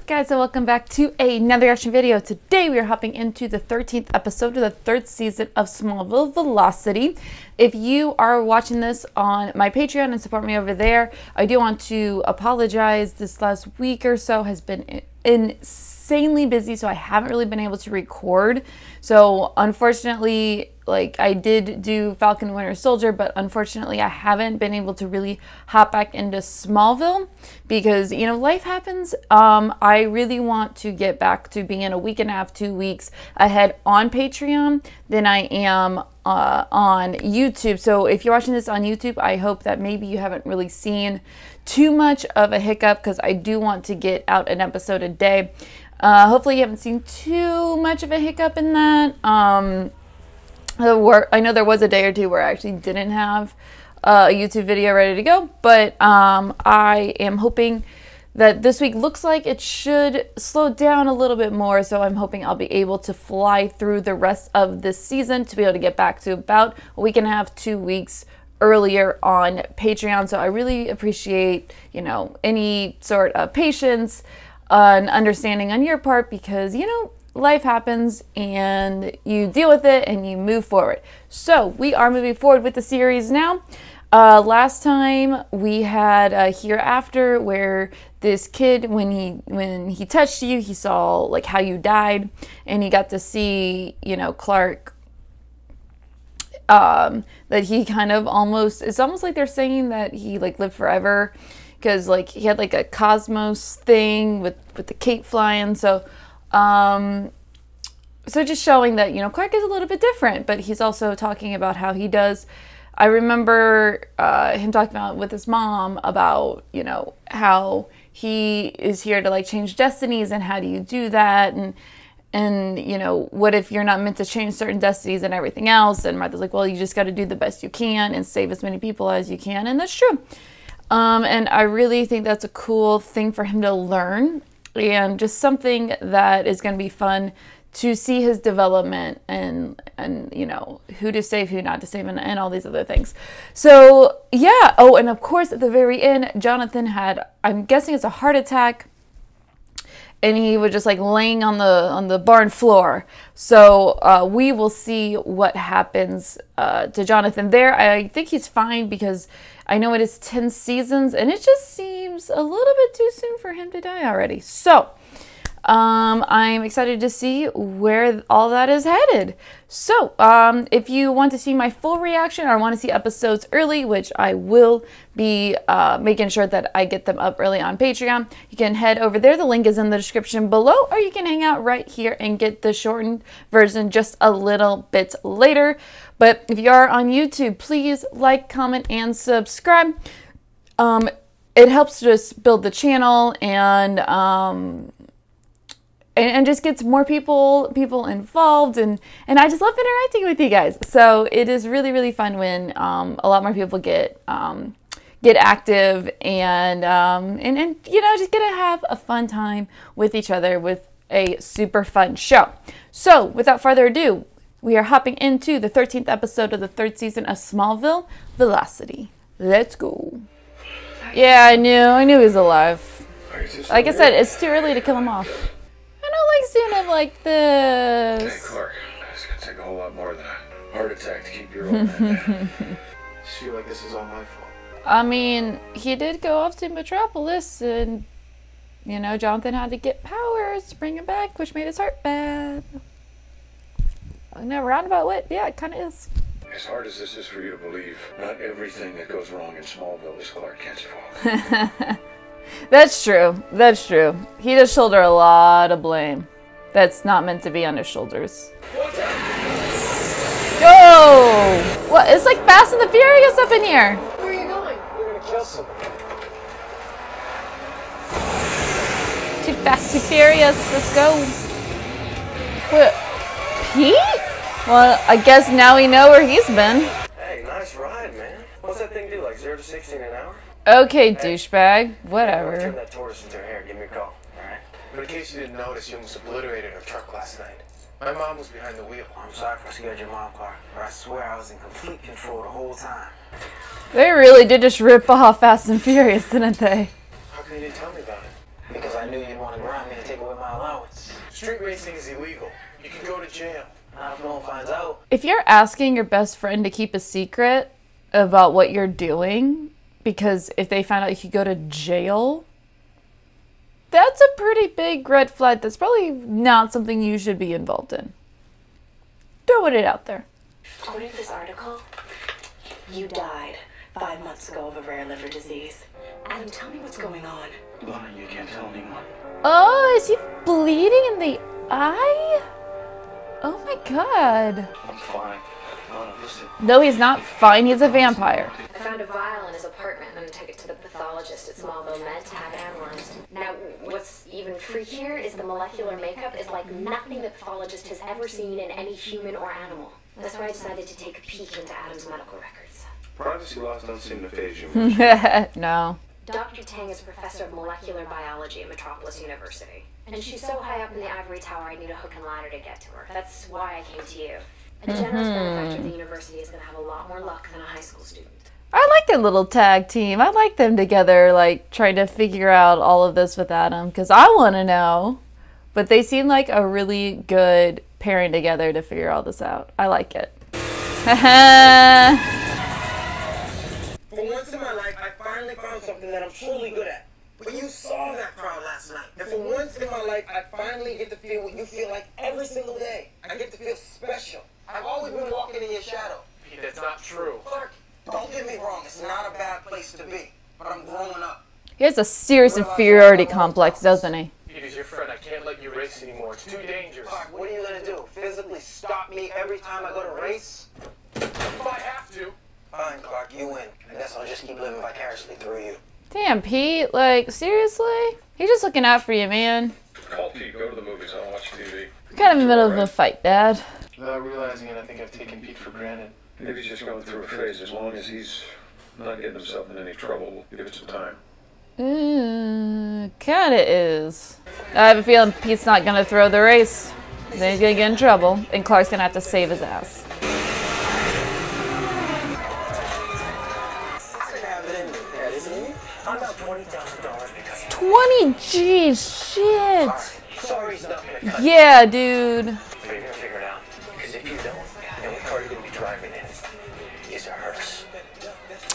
up, guys, and welcome back to another reaction video. Today we are hopping into the 13th episode of the 3rd season of Smallville Velocity. If you are watching this on my Patreon and support me over there, I do want to apologize. This last week or so has been insanely busy, so I haven't really been able to record. So unfortunately, like, I did do Falcon Winter Soldier, but unfortunately I haven't been able to really hop back into Smallville because, you know, life happens. I really want to get back to being a week and a half, 2 weeks ahead on Patreon than I am on YouTube. So if you're watching this on YouTube, I hope that maybe you haven't really seen too much of a hiccup, because I do want to get out an episode a day. Hopefully you haven't seen too much of a hiccup in that. I know there was a day or two where I actually didn't have a YouTube video ready to go, but I am hoping that this week looks like it should slow down a little bit more, so I'm hoping I'll be able to fly through the rest of this season to be able to get back to about a week and a half, 2 weeks earlier on Patreon. So I really appreciate, you know, any sort of patience and understanding on your part, because, you know, life happens and you deal with it and you move forward. So we are moving forward with the series now. Last time we had Hereafter, where this kid, when he touched you, he saw like how you died, and he got to see, you know, Clark, that he kind of almost, it's almost like they're saying that he like lived forever, because like he had like a cosmos thing with the cape flying. So so just showing that, you know, Clark is a little bit different, but he's also talking about how he does. I remember him talking about with his mom about, you know, how he is here to like change destinies, and how do you do that, and you know, what if you're not meant to change certain destinies and everything else? And Martha's like, well, you just got to do the best you can and save as many people as you can, and that's true. And I really think that's a cool thing for him to learn, and just something that is going to be fun to see his development, and you know, who to save, who not to save, and all these other things. So yeah. Oh, and of course at the very end, Jonathan had, I'm guessing it's a heart attack, and he was just like laying on the barn floor. So we will see what happens to Jonathan there. I think he's fine, because I know it is 10 seasons, and it just seems a little bit too soon for him to die already. So I'm excited to see where all that is headed. So if you want to see my full reaction, or want to see episodes early, which I will be making sure that I get them up early on Patreon, you can head over there. The link is in the description below, or you can hang out right here and get the shortened version just a little bit later. But if you are on YouTube, please like, comment, and subscribe. It helps just build the channel, and just gets more people involved, and I just love interacting with you guys. So it is really, really fun when a lot more people get active, and you know, just get to have a fun time with each other with a super fun show. So without further ado, we are hopping into the 13th episode of the 3rd season of Smallville Velocity. Let's go. Yeah, I knew he was alive. Like I said, it's too early to kill him off. I don't like seeing him like this. Hey, Clark, it's gonna take a whole lot more than a heart attack to keep your old man down. I feel like this is all my fault. I mean, he did go off to Metropolis, and, you know, Jonathan had to get powers to bring him back, which made his heart bad. In a roundabout way, yeah, it kind of is. As hard as this is for you to believe, not everything that goes wrong in Smallville is Clark Kent's fault. That's true. That's true. He does shoulder a lot of blame that's not meant to be on his shoulders. Go! What? It's like Fast and the Furious up in here. Where are you going? We're gonna kill someone. Too fast, too furious. Let's go. What? Pete? Well, I guess now we know where he's been. Hey, nice ride, man. What's that thing do, like 0 to 60 in an hour? Okay, douchebag. Whatever. Turn that Taurus into her hair. Give me a call. Alright? But in case you didn't notice, you almost obliterated her truck last night. My mom was behind the wheel. I'm sorry for scared your mom, Clark, but I swear I was in complete control the whole time. They really did just rip off Fast and Furious, didn't they? How can you tell me about it? Because I knew you'd want to grind me to take away my allowance. Street racing is illegal. You can go to jail. Not if no one finds out. If you're asking your best friend to keep a secret about what you're doing, because if they find out you could go to jail, that's a pretty big red flag. That's probably not something you should be involved in. Throwing it out there. According to this article, you died 5 months ago of a rare liver disease. Adam, tell me what's going on. Lana, you can't tell anyone. Oh, is he bleeding in the eye? Oh my god. I'm fine. Lana, listen. No, he's not fine. He's a vampire. I found a vial in his apartment and took it to the pathologist at Smallville Med to have it analyzed. Now, what's even freakier is the molecular makeup is like nothing the pathologist has ever seen in any human or animal. That's why I decided to take a peek into Adam's medical records. Privacy laws don't seem to phase you. No. Dr. Tang is a professor of molecular biology at Metropolis University. And she's so high up in the ivory tower I need a hook and ladder to get to her. That's why I came to you. A generous benefactor of the university is going to have a lot more luck than a high school student. I like their little tag team. I like them together, like, trying to figure out all of this with Adam, because I want to know. But they seem like a really good pairing together to figure all this out. I like it. For once in my life, I finally found something that I'm truly good at. But you saw that crowd last night. And for once in my life, I finally get to feel what you feel like every single day. I get to feel special. I've always been walking in your shadow. Pete, that's not true. Clark, don't get me wrong. It's not a bad place to be. But I'm growing up. He has a serious inferiority complex, doesn't he? Pete is your friend. I can't let you race anymore. It's too dangerous. Clark, what are you going to do? Physically stop me every time I go to race? If I have to. Fine, Clark, you win. I guess I'll just keep living vicariously through you. Damn, Pete. Like, seriously? He's just looking out for you, man. Call Pete. Go to the movies. I don't watch TV. We're kind of in the middle of a fight, Dad. Without realizing it, I think I've taken Pete for granted. Maybe he's just going through a phase. As long as he's not getting himself in any trouble, we'll give it some time. Kinda is. I have a feeling Pete's not gonna throw the race. Then he's gonna get in trouble, and Clark's gonna have to save his ass. I'm about $20,000 because 20 G's, shit. sorry, stuff. Yeah, dude. But you're gonna figure it out. Because if you don't, the only car you're gonna be driving in is a hearse.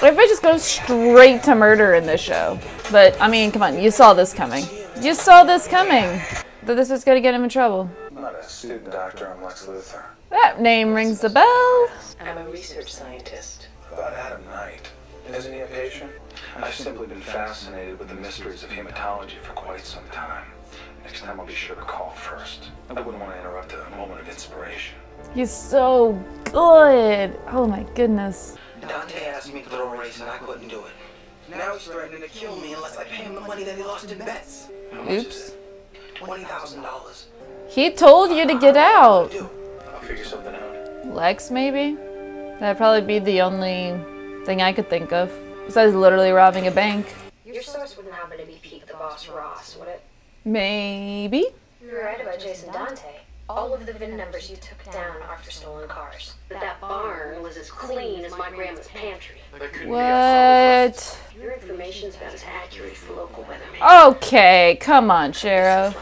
Everybody just goes straight to murder in this show. But, I mean, come on, you saw this coming. You saw this coming. That this was gonna get him in trouble. I'm not a student doctor. I'm Lex Luthor. That name rings the bell. I'm a research scientist. About Adam Knight. Isn't he a patient? I've simply been fascinated with the mysteries of hematology for quite some time. Next time I'll be sure to call first. I wouldn't want to interrupt a moment of inspiration. He's so good. Oh my goodness. Dante asked me to throw a race and I couldn't do it. Now he's threatening to kill me unless I pay him the money that he lost in bets. Oops. $20,000. He told you to get out. I'll figure something out. Lex, maybe? That'd probably be the only thing I could think of. Besides literally robbing a bank. Your source wouldn't happen to be Pete the Boss Ross, would it? Maybe? You're right about Jason Dante. All of the VIN numbers you took down are for stolen cars. But that barn was as clean as my grandma's pantry. That couldn't be us. What? Your information's about as accurate as the local weatherman. Okay, come on, Sheriff.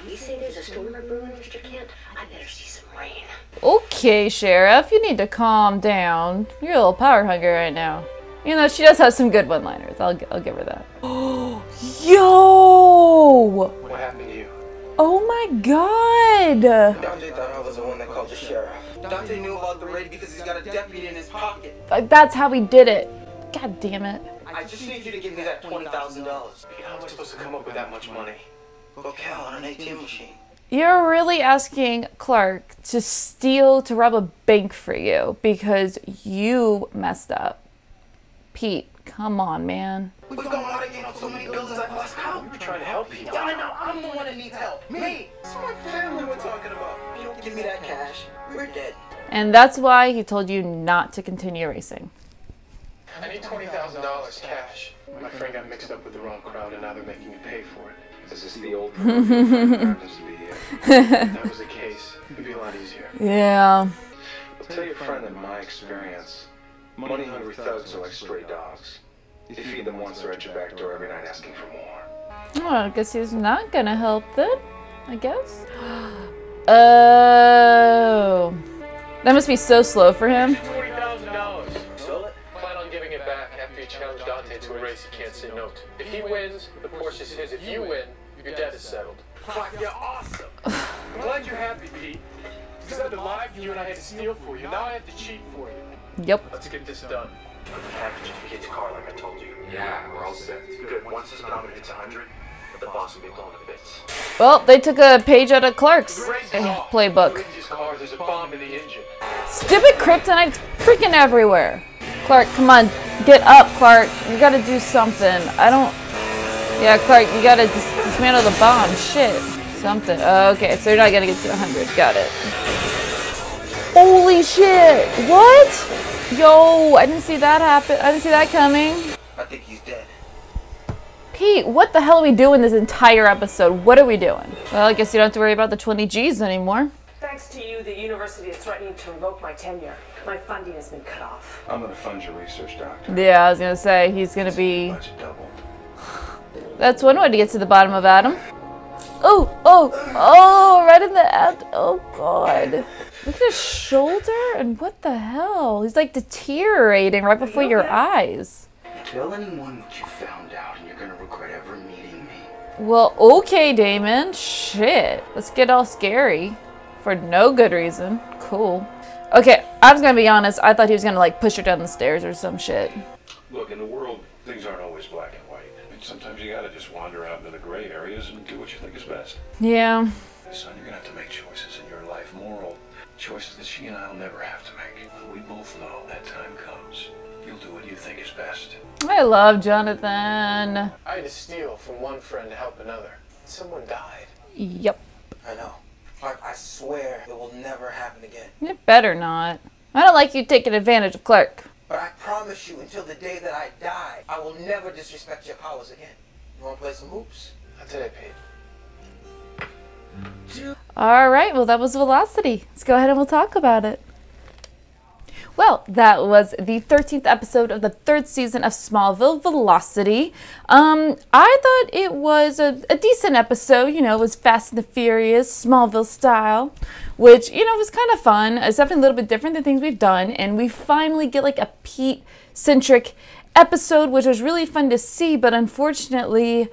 You say there's a storm brewing, Mr. Kent? I better see some rain. Okay, Sheriff, you need to calm down. You're a little power hungry right now. You know, she does have some good one-liners. I'll give her that. Yo! What happened to you? Oh my god! Dante thought I was the one that called the sheriff. Dante knew about the raid because he's got a deputy in his pocket. That's how he did it. God damn it. I just need you to give me that $20,000. How am I supposed to come up with that much money? Go Cal on an ATM machine. You're really asking Clark to rob a bank for you because you messed up. Pete, come on, man. We've gone out again on so many bills as I've lost count. We're trying to help you. Yeah, I know. I'm the one that needs help. Me. It's my family we're talking about. If you don't give me that cash, we're dead. And that's why he told you not to continue racing. I need $20,000 cash. My friend got mixed up with the wrong crowd and now they're making me pay for it. Is this the old happens to be If that was the case, it'd be a lot easier. Yeah. I'll tell your friend that in my experience, money-hungry thugs are like stray dogs. You feed them once, they're at your back door every night asking for more. Oh, I guess he's not gonna help then, I guess. Oh. That must be so slow for him. $20,000. Plan on giving it back after you challenge Dante to a race he can't say no to. If he wins, the Porsche's his. If you win, your debt is settled. Fuck, you're awesome. I'm glad you're happy, Pete. Because I've been lying for you and I had to steal for you. Now I have to cheat for you. Yep. Let's get this done. Put the package in Kate's car like I told you. Yeah, we're all set. Good. Once this number hits 100, the boss will be blown to bits. Well, they took a page out of Clark's playbook. There's a bomb in the engine. Stupid kryptonite freaking everywhere. Clark, come on. Get up, Clark. You gotta do something. I don't... Yeah, Clark, you gotta dismantle the bomb. Shit. Something. Okay, so you're not gonna get to 100. Got it. Holy shit. What? Yo, I didn't see that happen. I didn't see that coming. I think he's dead. Pete, what the hell are we doing this entire episode? What are we doing? Well, I guess you don't have to worry about the 20 G's anymore. Thanks to you, the university is threatening to revoke my tenure. My funding has been cut off. I'm gonna fund your research, Doctor. Yeah, I was gonna say, he's gonna be... Budget double. That's one way to get to the bottom of Adam. Oh, right in the end. Oh, God. Look at his shoulder, and what the hell? He's like deteriorating right before your eyes. Tell anyone what you found out, and you're gonna regret ever meeting me. Well, okay, Damon. Shit. Let's get all scary. For no good reason. Cool. Okay, I was gonna be honest. I thought he was gonna, like, push her down the stairs or some shit. Look, in the world, things aren't always black and white. And sometimes you gotta just wander out into the gray areas and do what you think is best. Yeah. Son, you're gonna have to make choices in your life, moral choices that she and I'll never have to make. We both know that time comes. You'll do what you think is best. I love Jonathan. I had to steal from one friend to help another. Someone died. Yep. I know. Clark, I swear it will never happen again. It better not. I don't like you taking advantage of Clark. But I promise you, until the day that I die, I will never disrespect your powers again. You wanna play some hoops? Not today, Pete. Alright, well that was Velocity. Let's go ahead and we'll talk about it. Well, that was the 13th episode of the 3rd season of Smallville, Velocity. I thought it was a decent episode. You know, it was Fast and the Furious, Smallville style, which, you know, was kind of fun. It's definitely a little bit different than things we've done, and we finally get like a Pete-centric episode, which was really fun to see, but unfortunately,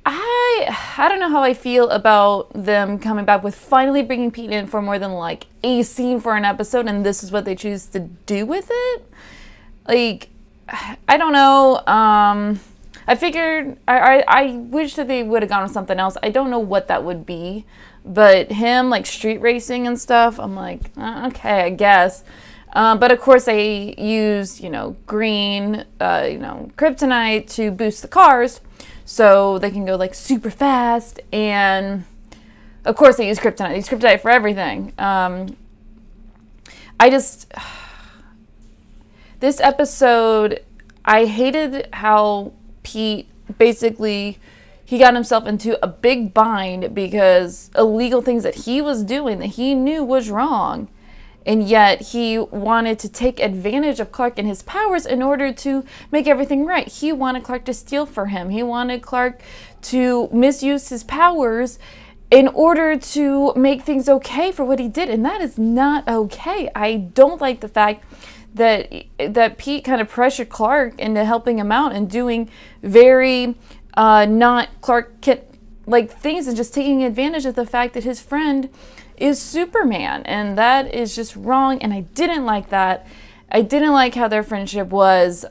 I don't know how I feel about them coming back with finally bringing Pete in for more than like a scene for an episode, and this is what they choose to do with it. Like, I don't know. I figured I wish that they would have gone with something else. I don't know what that would be, but him like street racing and stuff, I'm like, okay, I guess. But of course they use, you know, green, kryptonite to boost the cars, so they can go like super fast. And of course they use kryptonite. They use kryptonite for everything. This episode, I hated how Pete basically, he got himself into a big bind because illegal things that he was doing that he knew was wrong. And yet he wanted to take advantage of Clark and his powers in order to make everything right. He wanted Clark to steal for him. He wanted Clark to misuse his powers in order to make things okay for what he did. And that is not okay. I don't like the fact that Pete kind of pressured Clark into helping him out and doing very not Clark Kent like things, and just taking advantage of the fact that his friend is Superman, and that is just wrong, and I didn't like that. I didn't like how their friendship was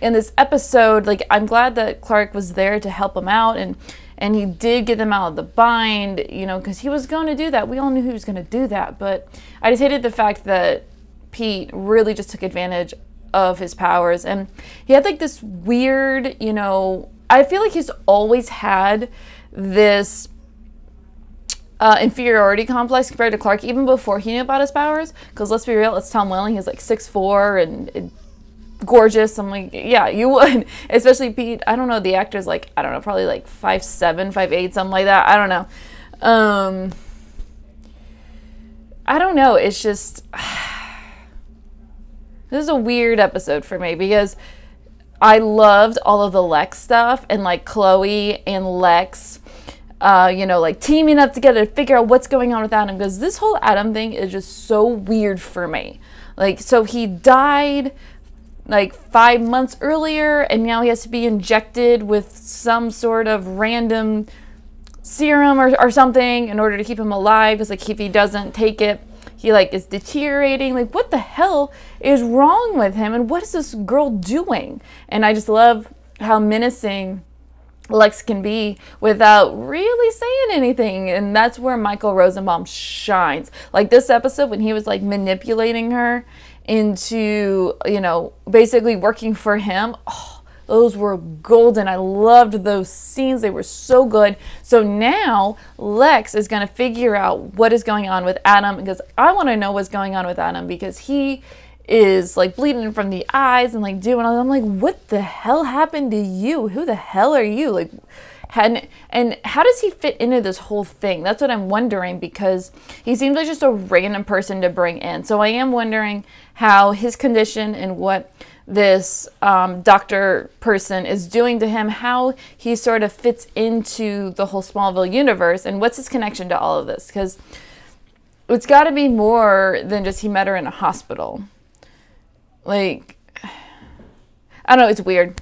in this episode. Like, I'm glad that Clark was there to help him out, and he did get them out of the bind, you know, because he was going to do that. We all knew he was going to do that, but I just hated the fact that Pete really just took advantage of his powers, and he had like this weird, you know, I feel like he's always had this inferiority complex compared to Clark, even before he knew about his powers. Because let's be real, it's Tom Welling. He's like 6'4" and gorgeous. I'm like, yeah, you would. Especially Pete. I don't know. The actor's like, I don't know, probably like 5'7", 5'8", something like that. I don't know. I don't know. It's just this is a weird episode for me because I loved all of the Lex stuff, and like Chloe and Lex, you know, like teaming up together to figure out what's going on with Adam, because this whole Adam thing is just so weird for me. Like, so he died like 5 months earlier, and now he has to be injected with some sort of random serum or something in order to keep him alive, because like if he doesn't take it, he like is deteriorating. Like, what the hell is wrong with him, and what is this girl doing? And I just love how menacing Lex can be without really saying anything, and that's where Michael Rosenbaum shines. Like this episode when he was like manipulating her into, you know, basically working for him. Oh, those were golden. I loved those scenes. They were so good. So now Lex is going to figure out what is going on with Adam, because I want to know what's going on with Adam, because he is like bleeding from the eyes and like doing all. I'm like, what the hell happened to you? Who the hell are you? Like, and how does he fit into this whole thing? That's what I'm wondering, because he seems like just a random person to bring in. So I am wondering how his condition and what this doctor person is doing to him, how he sort of fits into the whole Smallville universe, and what's his connection to all of this, because it's got to be more than just he met her in a hospital. Like, I don't know, it's weird.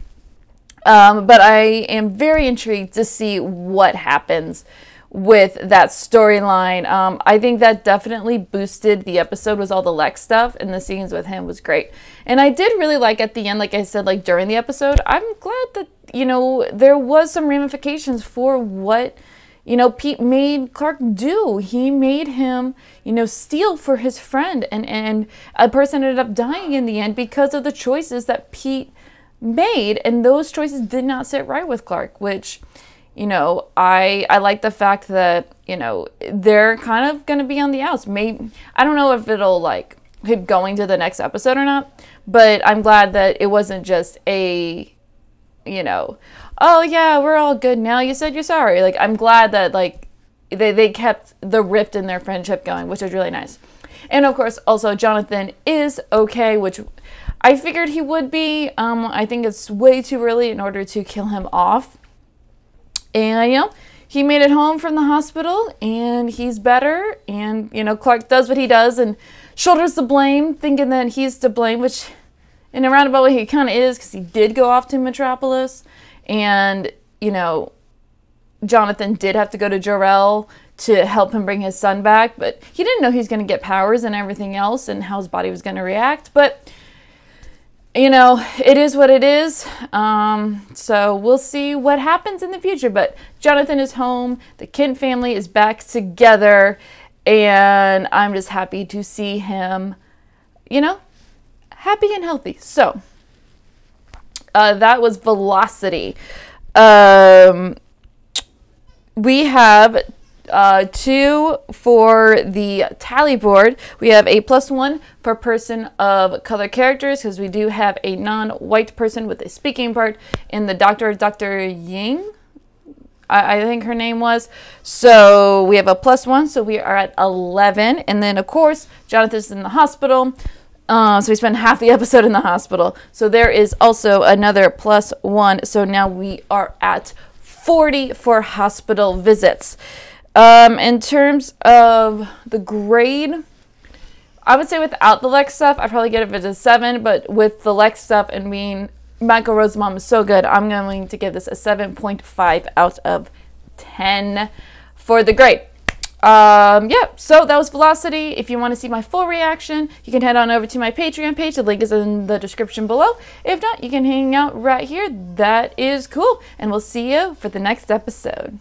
But I am very intrigued to see what happens with that storyline. I think that definitely boosted the episode, was all the Lex stuff, and the scenes with him was great. And I did really like at the end, like I said, like during the episode, I'm glad that, you know, there was some ramifications for what, you know, Pete made Clark do. He made him, you know, steal for his friend, and a person ended up dying in the end because of the choices that Pete made, and those choices did not sit right with Clark, which, you know, I like the fact that, you know, they're kind of going to be on the outs. Maybe, I don't know if it'll like keep going to the next episode or not, but I'm glad that it wasn't just a, you know, oh yeah, we're all good now, you said you're sorry. Like, I'm glad that like they kept the rift in their friendship going, which is really nice. And of course, also Jonathan is okay, which I figured he would be. I think it's way too early in order to kill him off. And, you know, he made it home from the hospital, and he's better. And, you know, Clark does what he does and shoulders the blame, thinking that he's to blame, which in a roundabout way he kind of is, because he did go off to Metropolis. And, you know, Jonathan did have to go to Jor-El to help him bring his son back. But he didn't know he was going to get powers and everything else and how his body was going to react. But, you know, it is what it is. So we'll see what happens in the future. But Jonathan is home. The Kent family is back together. And I'm just happy to see him, you know, happy and healthy. So that was Velocity. We have 2 for the tally board. We have a +1 per person of color characters, because we do have a non-white person with a speaking part in the Dr. Ying, I think her name was. So we have a +1, so we are at 11. And then of course Jonathan's in the hospital, so we spend half the episode in the hospital, so there is also another +1. So now we are at 40 for hospital visits. In terms of the grade, I would say without the Lex stuff, I'd probably give it a 7, but with the Lex stuff and being Michael Rosenbaum is so good, I'm going to give this a 7.5 out of 10 for the grade. Yeah, so that was Velocity. If you want to see my full reaction, you can head on over to my Patreon page. The link is in the description below. If not, you can hang out right here. That is cool. And we'll see you for the next episode.